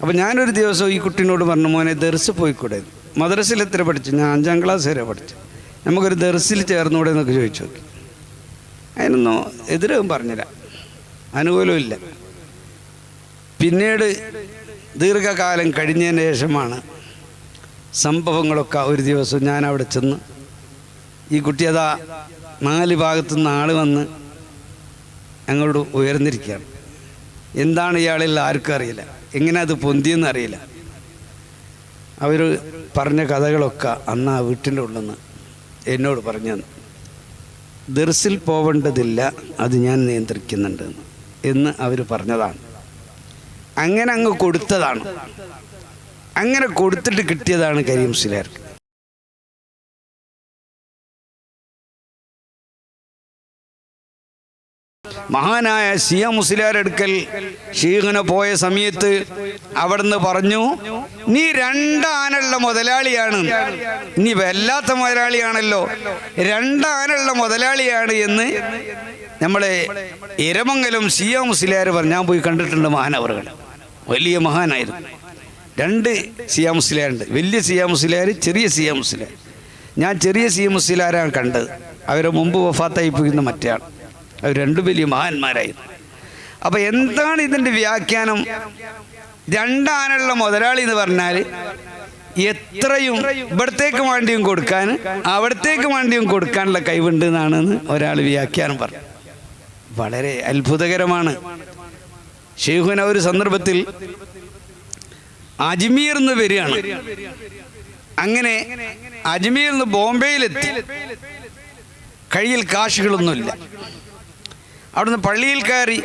അപ്പോൾ ഞാനൊരു ദിവസം ഈ കുട്ടീനോട് പറഞ്ഞു, മോനെ ദർസ് പോയിക്കൂടെ, മദ്രസയിൽ എത്ര പഠിച്ചു? ഞാൻ 5ാം ക്ലാസ് വരെ പഠിച്ചു, നമുക്കൊരു ദർസിൽ ചേർന്നൂടെ എന്നൊക്കെ ചോദിച്ചു നോക്കി. അതിനൊന്നും എതിരും പറഞ്ഞില്ല, അനുകൂലമില്ല. പിന്നീട് ദീർഘകാലം കഴിഞ്ഞതിന് ശേഷമാണ് സംഭവങ്ങളൊക്കെ. ഒരു ദിവസം ഞാൻ അവിടെ ചെന്ന് ഈ കുട്ടി അതാ 4 ഭാഗത്തുനിന്ന് ആൾ വന്ന് ഞങ്ങളോട് ഉയർന്നിരിക്കുകയാണ്. എന്താണ് ഇയാളിൽ ആർക്കും അറിയില്ല, എങ്ങനെ അത് പൊന്തിയെന്ന് അറിയില്ല. അവർ പറഞ്ഞ കഥകളൊക്കെ അന്ന് ആ വീട്ടിൻ്റെ ഉള്ളിൽ നിന്ന് എന്നോട് പറഞ്ഞു. ദർസിൽ പോവേണ്ടതില്ല, അത് ഞാൻ നിയന്ത്രിക്കുന്നുണ്ട് എന്ന് അവർ പറഞ്ഞതാണ്. അങ്ങനെ അങ്ങ് കൊടുത്തതാണ്, അങ്ങനെ കൊടുത്തിട്ട് കിട്ടിയതാണ് കരീം മുസ്ലിയാർക്ക്. മഹാനായ സിയ മുസ്ലിയാർ അടുക്കൽ ഷീഖിന് പോയ സമയത്ത് അവിടുന്ന് പറഞ്ഞു, നീ 2 ആനുള്ള മുതലാളിയാണ്, നീ വല്ലാത്ത മുതലാളിയാണല്ലോ, 2 ആനുള്ള മുതലാളിയാണ് എന്ന് നമ്മളെ ഇരമംഗലം സിയ മുസ്ലിയാർ പറഞ്ഞു. ഞാൻ പോയി കണ്ടിട്ടുണ്ട് മഹാനവറുകൾ, വലിയ മഹാനായിരുന്നു. 2 സിയ മുസ്ലിയാരുണ്ട്, വലിയ സിയ മുസ്ലിയാർ, ചെറിയ സിയ മുസ്ലിയാർ. ഞാൻ ചെറിയ സിയ മുസ്ലിയാരാണ് കണ്ടത്, അവരെ മുമ്പ് വഫാത്തായി പോയിരുന്ന മറ്റേ ആൾ. അവർ 2 വലിയ മഹാന്മാരായിരുന്നു. അപ്പോൾ എന്താണ് ഇതിൻ്റെ വ്യാഖ്യാനം? 2 ആനുള്ള മുതലാളി എന്ന് പറഞ്ഞാൽ എത്രയും ഇവിടത്തേക്ക് വേണ്ടിയും കൊടുക്കാൻ അവിടത്തേക്ക് വേണ്ടിയും കൊടുക്കാനുള്ള കഴിവുണ്ട് എന്നാണെന്ന് ഒരാൾ വ്യാഖ്യാനം പറഞ്ഞു. വളരെ അത്ഭുതകരമാണ്. ഷെയ്ഖുന ഒരു സന്ദർഭത്തിൽ അജ്മീർ നിന്ന് വരികയാണ്. അങ്ങനെ അജ്മീറിൽ നിന്ന് ബോംബെയിലെത്തി. കയ്യിൽ കാശുകളൊന്നുമില്ല. അവിടുന്ന് പള്ളിയിൽ കയറി,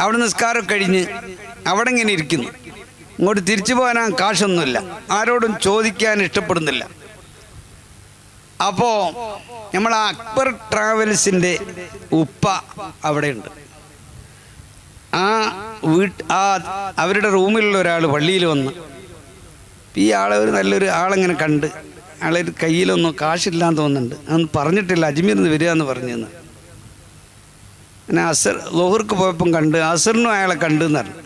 അവിടെ നിസ്കാരം കഴിഞ്ഞ് അവിടെ ഇങ്ങനെ ഇരിക്കുന്നു. ഇങ്ങോട്ട് തിരിച്ചു പോകാൻ കാശൊന്നുമില്ല, ആരോടും ചോദിക്കാൻ ഇഷ്ടപ്പെടുന്നില്ല. അപ്പോൾ നമ്മൾ അക്ബർ ട്രാവൽസിൻ്റെ ഉപ്പ അവിടെയുണ്ട്. അവരുടെ റൂമിലുള്ള ഒരാൾ പള്ളിയിൽ വന്ന് ഈ ആളെ ഒരു നല്ലൊരു ആളെങ്ങനെ കണ്ട്, ആളെ കയ്യിലൊന്നും കാശില്ലാന്ന് തോന്നുന്നുണ്ട്, അതൊന്നും പറഞ്ഞിട്ടില്ല, അജ്മീറിൽ നിന്ന് വരിക എന്ന് പറഞ്ഞെന്ന്. പിന്നെ ലോഹർക്ക് പോയപ്പം കണ്ട്, അസറിനും അയാളെ കണ്ടെന്ന് പറഞ്ഞു.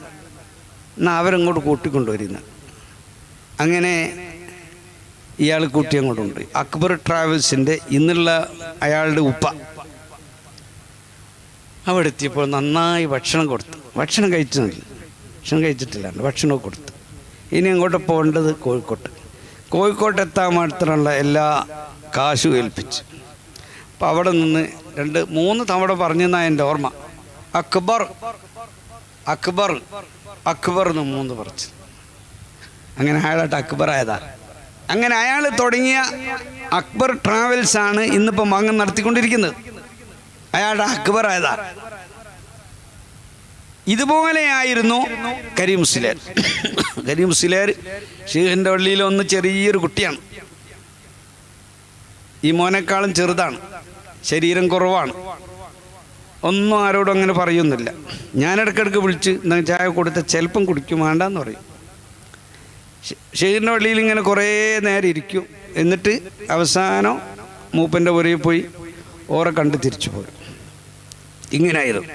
എന്നാൽ അവരങ്ങോട്ട് കൂട്ടിക്കൊണ്ടുവരുന്ന. അങ്ങനെ ഇയാൾ കൂട്ടി അങ്ങോട്ടുണ്ട്. അക്ബർ ട്രാവൽസിൻ്റെ ഇന്നുള്ള അയാളുടെ ഉപ്പ അവിടെ എത്തിയപ്പോൾ നന്നായി ഭക്ഷണം കൊടുത്തു. ഭക്ഷണം കഴിച്ചിട്ടില്ല, ഭക്ഷണമൊക്കെ കൊടുത്തു. ഇനി അങ്ങോട്ട് പോകേണ്ടത് കോഴിക്കോട്ട് എത്താൻ മാത്രമുള്ള എല്ലാ കാശും ഏൽപ്പിച്ചു. അപ്പം അവിടെ നിന്ന് 2-3 തവണ പറഞ്ഞെന്നാണ് എൻ്റെ ഓർമ്മ. അക്ബർ അക്ബർ അക്ബർ എന്ന് 3 പറഞ്ഞു. അങ്ങനെ അയാളായിട്ട് അക്ബർ ആയതാ. അങ്ങനെ അയാൾ തുടങ്ങിയ അക്ബർ ട്രാവൽസ് ആണ് ഇന്നിപ്പോൾ മങ്ങം നടത്തിക്കൊണ്ടിരിക്കുന്നത്. അയാളുടെ അക്ബർ ആയതാ. ഇതുപോലെയായിരുന്നു കരീം മുസ്ലിയാർ. കരീം മുസ്ലിയാർ ഷെയ്ഖിൻ്റെ പള്ളിയിൽ ഒന്ന് ചെറിയൊരു കുട്ടിയാണ്. ഈ മോനേക്കാളും ചെറുതാണ്, ശരീരം കുറവാണ്, ഒന്നും ആരോടും അങ്ങനെ പറയുന്നില്ല. ഞാൻ ഇടയ്ക്കിടയ്ക്ക് വിളിച്ച് ചായ കൊടുത്ത ചിലപ്പം കുടിക്കും, വേണ്ടെന്ന് പറയും. ഷെയ്ഖിൻ്റെ പള്ളിയിൽ ഇങ്ങനെ കുറേ നേരം ഇരിക്കും. എന്നിട്ട് അവസാനം മൂപ്പൻ്റെ പുരയിൽ പോയി ഓറെ കണ്ട് തിരിച്ചു പോരും. ഇങ്ങനെയായിരുന്നു.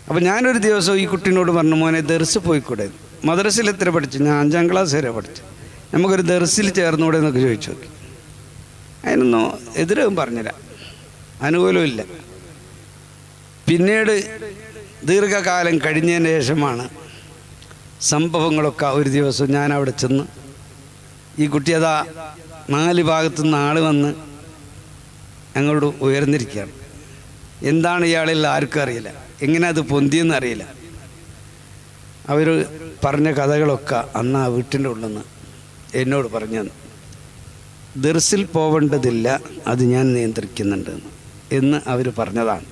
അപ്പോൾ ഞാനൊരു ദിവസം ഈ കുട്ടീനോട് പറഞ്ഞു, മോനെ ദർസ് പോയിക്കൂടെ, മദ്രസയിൽ എത്ര പഠിച്ചു? ഞാൻ 5ാം ക്ലാസ് വരെ പഠിച്ചു, നമുക്കൊരു ദർസിൽ ചേർന്നൂടെ എന്നൊക്കെ ചോദിച്ചു നോക്കി. അതിനൊന്നും എതിരും പറഞ്ഞില്ല, അനുകൂലമില്ല. പിന്നീട് ദീർഘകാലം കഴിഞ്ഞതിന് ശേഷമാണ് സംഭവങ്ങളൊക്കെ. ഒരു ദിവസം ഞാൻ അവിടെ ചെന്ന് ഈ കുട്ടി അതാ 4 ഭാഗത്തുനിന്ന് ആൾ വന്ന് ഞങ്ങളോട് ഉയർന്നിരിക്കുകയാണ്. എന്താണ് ഇയാളിൽ ആർക്കും അറിയില്ല, എങ്ങനെ അത് പൊന്തിയെന്ന് അറിയില്ല. അവർ പറഞ്ഞ കഥകളൊക്കെ അന്ന് ആ വീട്ടിൻ്റെ ഉള്ളിൽ നിന്ന് എന്നോട് പറഞ്ഞു. ദർസിൽ പോവേണ്ടതില്ല, അത് ഞാൻ നിയന്ത്രിക്കുന്നുണ്ട് എന്ന് അവർ പറഞ്ഞതാണ്.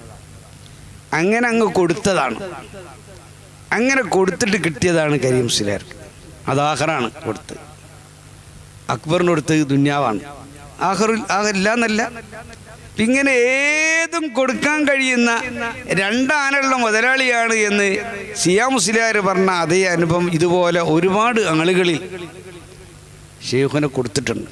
അങ്ങനെ അങ്ങ് കൊടുത്തതാണ്, അങ്ങനെ കൊടുത്തിട്ട് കിട്ടിയതാണ് കരീം മുസ്ലിയാർക്ക്. അത് ആഖിറാണ് കൊടുത്തത്. അക്ബറിന് കൊടുത്തത് ദുന്യാവാണ്. ആഖിറില്ല എന്നല്ല. ഇങ്ങനെ ഏതും കൊടുക്കാൻ കഴിയുന്ന 2 ആനുള്ള മുതലാളിയാണ് എന്ന് സിയ മുസ്ലിയാർ പറഞ്ഞ അതേ അനുഭവം ഇതുപോലെ ഒരുപാട് ആളുകളിൽ ഷെയ്ഖിനെ കൊടുത്തിട്ടുണ്ട്.